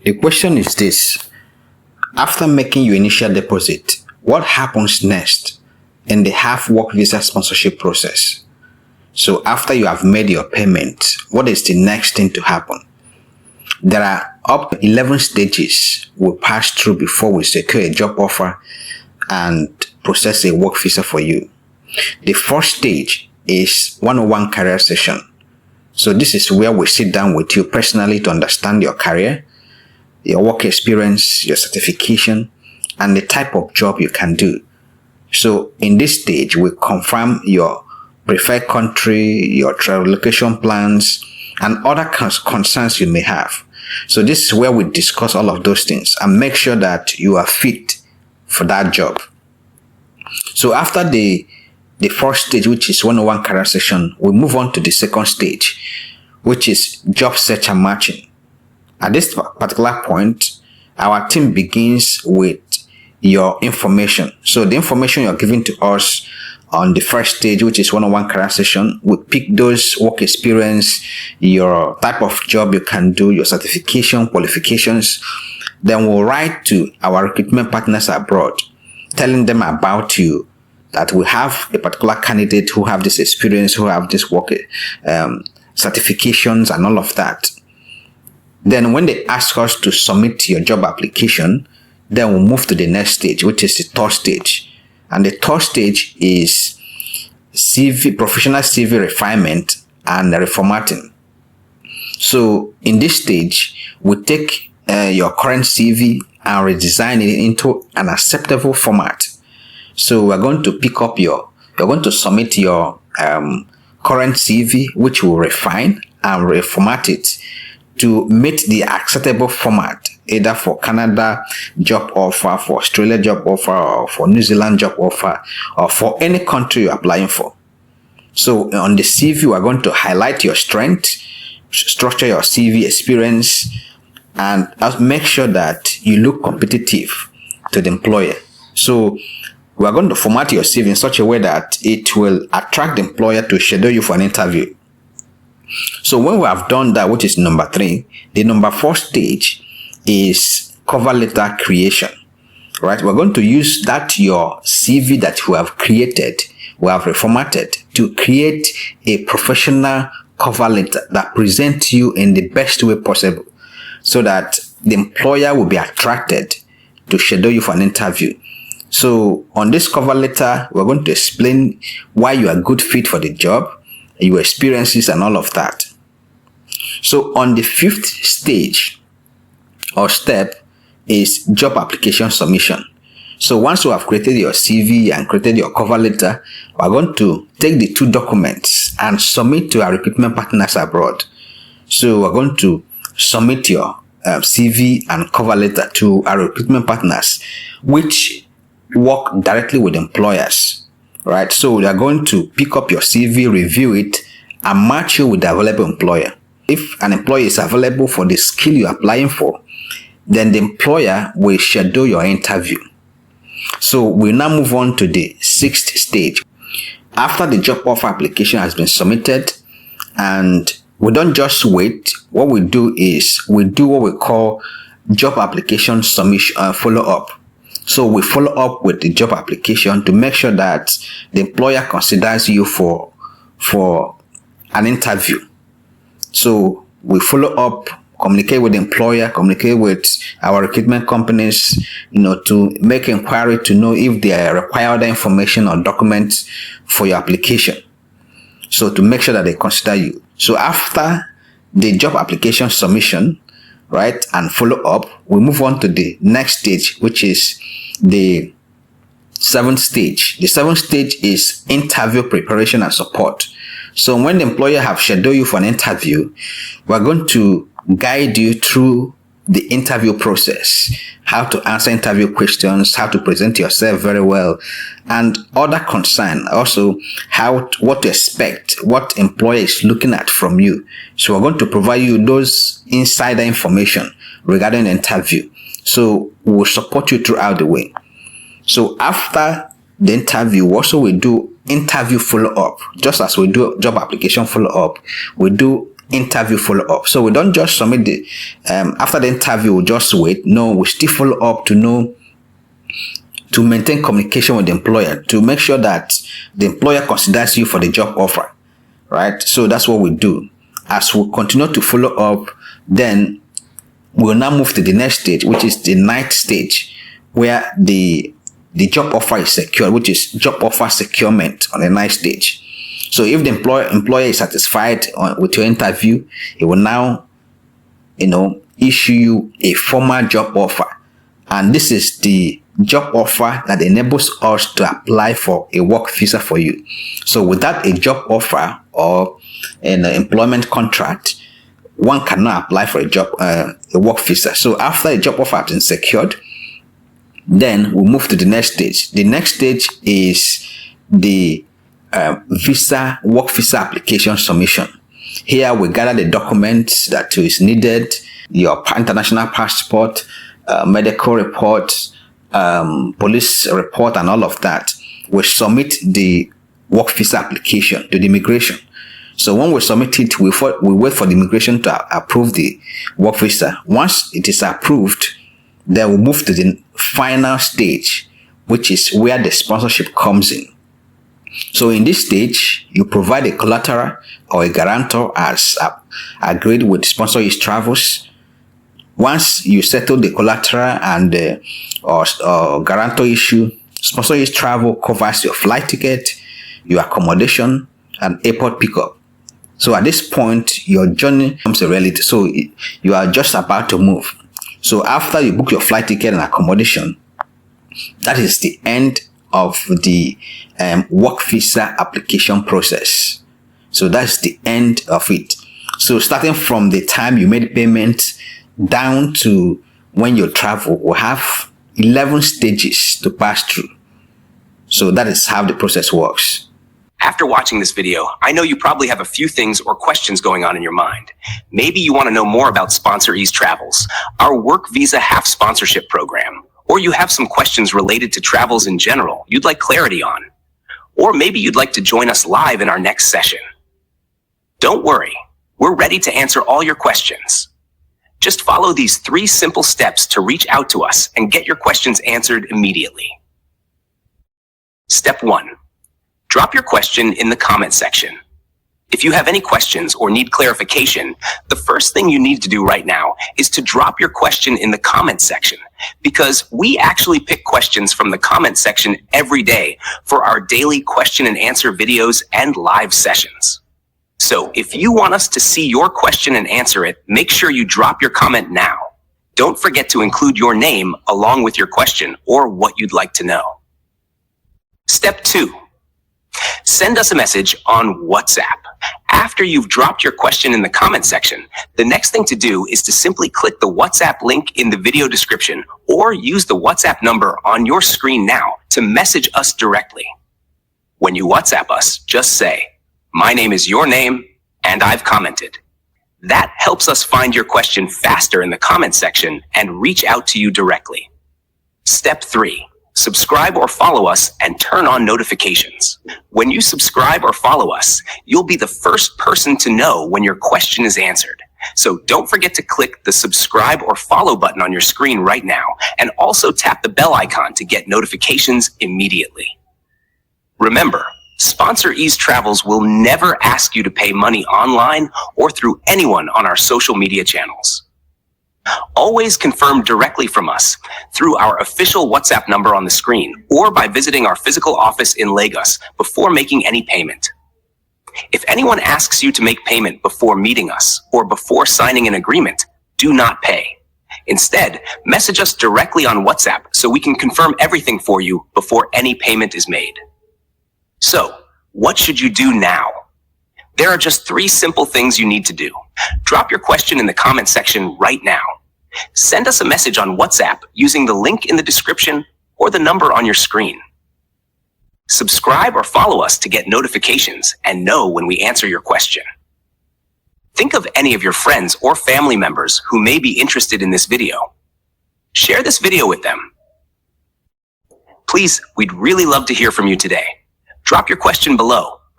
The question is this: after making your initial deposit, what happens next in the half work visa sponsorship process? So after you have made your payment, what is the next thing to happen? There are up to 11 stages we pass through before we secure a job offer and process a work visa for you. The first stage is one-on-one career session. So this is where we sit down with you personally to understand your career, your work experience, your certification, and the type of job you can do. So in this stage, we confirm your preferred country, your travel location plans, and other concerns you may have. So this is where we discuss all of those things and make sure that you are fit for that job. So after the first stage, which is one-on-one career session, we move on to the second stage, which is job search and matching. At this particular point, our team begins with your information. So the information you're giving to us on the first stage, which is one-on-one career session, we pick those work experience, your type of job you can do, your certification, qualifications. Then we'll write to our recruitment partners abroad, telling them about you, that we have a particular candidate who have this experience, who have this work certifications and all of that. Then when they ask us to submit your job application, then we'll move to the next stage, which is the third stage. And the third stage is professional CV refinement and reformatting. So in this stage, we take your current CV and redesign it into an acceptable format. So we're going to you're going to submit your current CV, which will refine and reformat it to meet the acceptable format, either for Canada job offer, for Australia job offer, or for New Zealand job offer, or for any country you're applying for. So on the CV, we're going to highlight your strength, structure your CV experience, and make sure that you look competitive to the employer. So we're going to format your CV in such a way that it will attract the employer to schedule you for an interview. So when we have done that, which is number 3, the number 4 stage is cover letter creation, right? We're going to use your CV that we have created, we have reformatted to create a professional cover letter that presents you in the best way possible so that the employer will be attracted to schedule you for an interview. So on this cover letter, we're going to explain why you are a good fit for the job, your experiences and all of that. So on the 5th stage or step is job application submission. So once you have created your CV and created your cover letter, we're going to take the 2 documents and submit to our recruitment partners abroad. So we're going to submit your CV and cover letter to our recruitment partners, which work directly with employers, right? So they're going to pick up your CV, review it, and match you with the available employer. If an employer is available for the skill you're applying for, then the employer will schedule your interview. So we now move on to the 6th stage. After the job offer application has been submitted, and we don't just wait, what we do is we do what we call job application submission follow-up. So we follow up with the job application to make sure that the employer considers you for an interview. So we follow up, communicate with the employer, communicate with our recruitment companies, to make inquiry to know if they require other information or documents for your application. So to make sure that they consider you. So after the job application submission, right, and follow up, we move on to the next stage, which is the 7th stage. The 7th stage is interview preparation and support. So when the employer have scheduled you for an interview, we're going to guide you through the interview process, how to answer interview questions, how to present yourself very well, and other concern. Also, what to expect, what employer is looking at from you. So we're going to provide you those insider information regarding the interview. So we'll support you throughout the way. So after the interview, also we do interview follow-up. Just as we do job application follow-up, we do interview follow-up. So we don't just submit the, after the interview, we just wait. No, we still follow up to maintain communication with the employer, to make sure that the employer considers you for the job offer, right? So that's what we do. As we continue to follow up, then we'll now move to the next stage, which is the ninth stage, where the job offer is secured, which is job offer securement on the ninth stage. So if the employer is satisfied with your interview, it will now, issue you a formal job offer. And this is the job offer that enables us to apply for a work visa for you. So without a job offer or an employment contract, one cannot apply for a work visa. So after a job offer has been secured, then we move to the next stage. The next stage is the work visa application submission. Here we gather the documents that is needed, your international passport, medical report, police report, and all of that. We submit the work visa application to the immigration. So when we submit it, we wait for the immigration to approve the work visa. Once it is approved, then we move to the final stage, which is where the sponsorship comes in. So in this stage, you provide a collateral or a guarantor as agreed with Sponsor Ease Travels. Once you settle the collateral and or guarantor issue, Sponsor Ease Travel covers your flight ticket, your accommodation, and airport pickup. So at this point, your journey becomes a reality. So you are just about to move. So after you book your flight ticket and accommodation, that is the end of the work visa application process. So that's the end of it. So starting from the time you made payment down to when you travel, we have 11 stages to pass through. So that is how the process works. After watching this video, I know you probably have a few things or questions going on in your mind. Maybe you want to know more about Sponsor Ease Travels, our work visa half sponsorship program, or you have some questions related to travels in general you'd like clarity on, or maybe you'd like to join us live in our next session. Don't worry, we're ready to answer all your questions. Just follow these 3 simple steps to reach out to us and get your questions answered immediately. Step 1. Drop your question in the comment section. If you have any questions or need clarification, the first thing you need to do right now is to drop your question in the comment section, because we actually pick questions from the comment section every day for our daily question and answer videos and live sessions. So if you want us to see your question and answer it, make sure you drop your comment now. Don't forget to include your name along with your question or what you'd like to know. Step 2. Send us a message on WhatsApp. After you've dropped your question in the comment section, the next thing to do is to simply click the WhatsApp link in the video description or use the WhatsApp number on your screen now to message us directly. When you WhatsApp us, just say, "My name is your name, and I've commented." That helps us find your question faster in the comment section and reach out to you directly. Step 3. Subscribe or follow us and turn on notifications. When you subscribe or follow us, you'll be the first person to know when your question is answered. So don't forget to click the subscribe or follow button on your screen right now, and also tap the bell icon to get notifications immediately. Remember, Sponsor Ease Travels will never ask you to pay money online or through anyone on our social media channels. Always confirm directly from us through our official WhatsApp number on the screen or by visiting our physical office in Lagos before making any payment. If anyone asks you to make payment before meeting us or before signing an agreement, do not pay. Instead, message us directly on WhatsApp so we can confirm everything for you before any payment is made. So, what should you do now? There are just 3 simple things you need to do. Drop your question in the comment section right now. Send us a message on WhatsApp using the link in the description or the number on your screen. Subscribe or follow us to get notifications and know when we answer your question. Think of any of your friends or family members who may be interested in this video. Share this video with them. Please, we'd really love to hear from you today. Drop your question below.